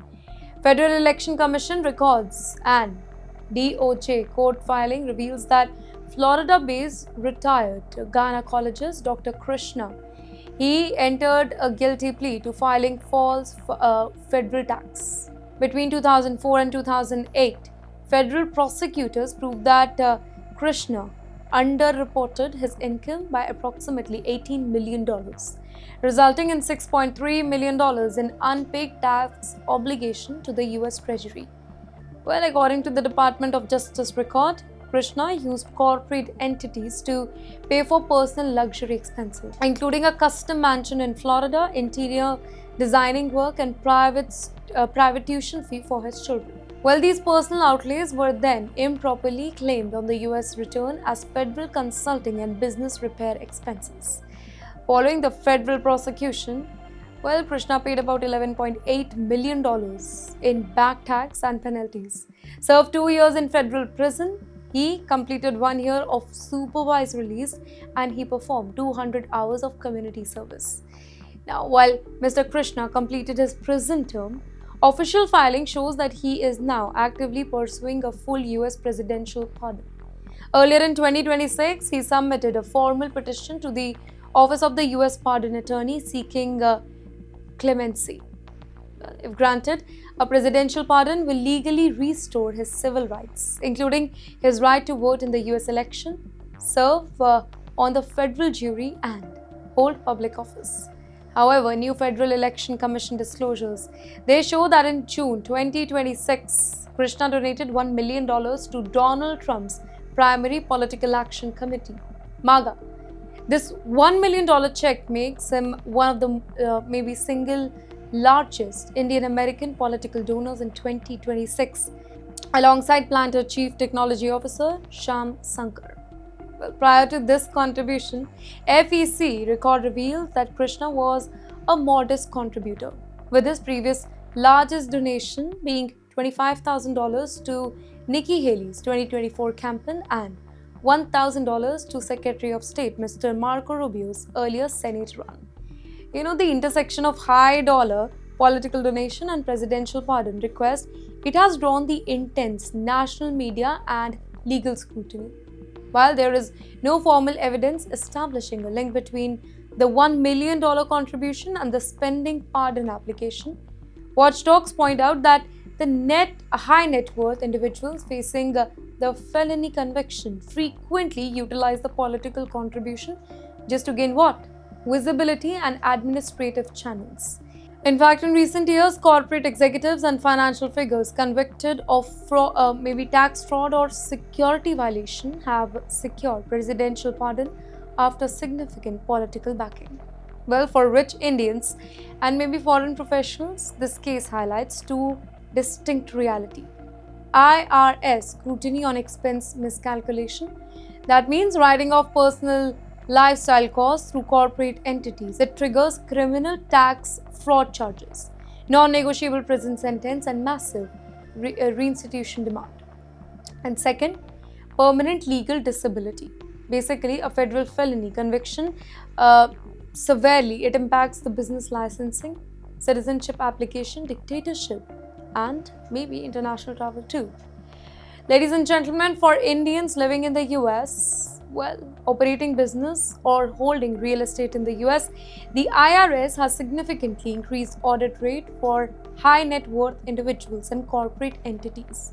Federal Election Commission records and DOJ court filing reveals that Florida-based retired gynecologist Dr. Krishna, he entered a guilty plea to filing false federal tax. Between 2004 and 2008, federal prosecutors proved that Krishna underreported his income by approximately $18 million, resulting in $6.3 million in unpaid tax obligation to the US Treasury. Well, according to the Department of Justice record, Krishna used corporate entities to pay for personal luxury expenses, including a custom mansion in Florida, interior designing work, and private tuition fee for his children. Well, these personal outlays were then improperly claimed on the US return as federal consulting and business repair expenses. Following the federal prosecution, well, Krishna paid about $11.8 million in back tax and penalties, served 2 years in federal prison. He completed 1 year of supervised release and he performed 200 hours of community service. Now, while Mr. Krishna completed his prison term, official filing shows that he is now actively pursuing a full US presidential pardon. Earlier in 2026, he submitted a formal petition to the Office of the US Pardon Attorney seeking clemency. If granted, a presidential pardon will legally restore his civil rights, including his right to vote in the US election, serve on the federal jury, and hold public office. However, new Federal Election Commission disclosures, they show that in June 2026, Krishna donated $1 million to Donald Trump's primary political action committee, MAGA. This $1 million check makes him one of the maybe single largest Indian American political donors in 2026, alongside Planter Chief Technology Officer Shyam Sankar. Well, prior to this contribution, FEC record reveals that Krishna was a modest contributor, with his previous largest donation being $25,000 to Nikki Haley's 2024 campaign and $1,000 to Secretary of State Mr. Marco Rubio's earlier Senate run. The intersection of high dollar political donation and presidential pardon request, it has drawn the intense national media and legal scrutiny. While there is no formal evidence establishing a link between the $1 million contribution and the spending pardon application, watchdogs point out that the high net worth individuals facing the felony conviction frequently utilize the political contribution just to gain what? Visibility and administrative channels. In fact, in recent years, corporate executives and financial figures convicted of maybe tax fraud or security violation have secured presidential pardon after significant political backing. Well, for rich Indians and maybe foreign professionals, this case highlights two distinct realities. IRS scrutiny on expense miscalculation. That means writing off personal lifestyle costs through corporate entities. It triggers criminal tax fraud charges, non-negotiable prison sentence, and massive reinstitution demand. And second, permanent legal disability. Basically, a federal felony conviction severely it impacts the business licensing, citizenship application, dictatorship, and maybe international travel too. Ladies and gentlemen, for Indians living in the US, operating business or holding real estate in the US, the IRS has significantly increased audit rate for high net worth individuals and corporate entities.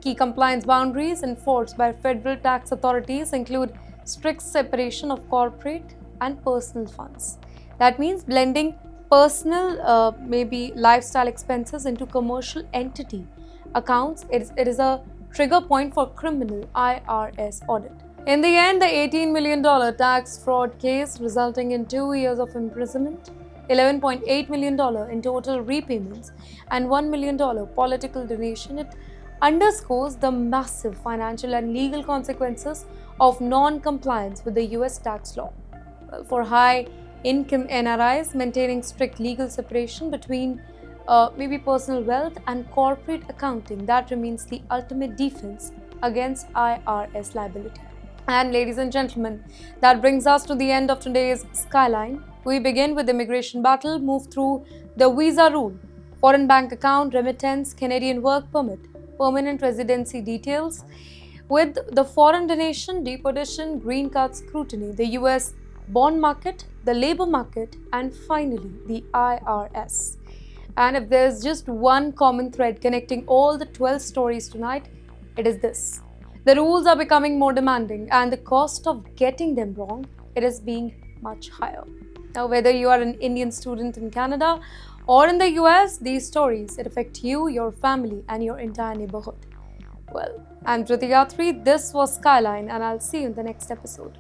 Key compliance boundaries enforced by federal tax authorities include strict separation of corporate and personal funds. That means blending personal, maybe lifestyle expenses into commercial entity accounts. It is a trigger point for criminal IRS audit. In the end, the $18 million tax fraud case resulting in 2 years of imprisonment, $11.8 million in total repayments, and $1 million political donation, it underscores the massive financial and legal consequences of non-compliance with the US tax law. For high-income NRIs, maintaining strict legal separation between maybe personal wealth and corporate accounting, that remains the ultimate defense against IRS liability. And ladies and gentlemen, that brings us to the end of today's Skyline. We begin with immigration battle, move through the visa rule, foreign bank account, remittance, Canadian work permit, permanent residency details, with the foreign donation, deportation, green card scrutiny, the US bond market, the labor market, and finally the IRS. And if there's just one common thread connecting all the 12 stories tonight, it is this. The rules are becoming more demanding and the cost of getting them wrong, it is being much higher. Now, whether you are an Indian student in Canada Or in the US, these stories, it affect you, your family, and your entire neighborhood. Well, I'm Priti Yathri, this was Skyline, and I'll see you in the next episode.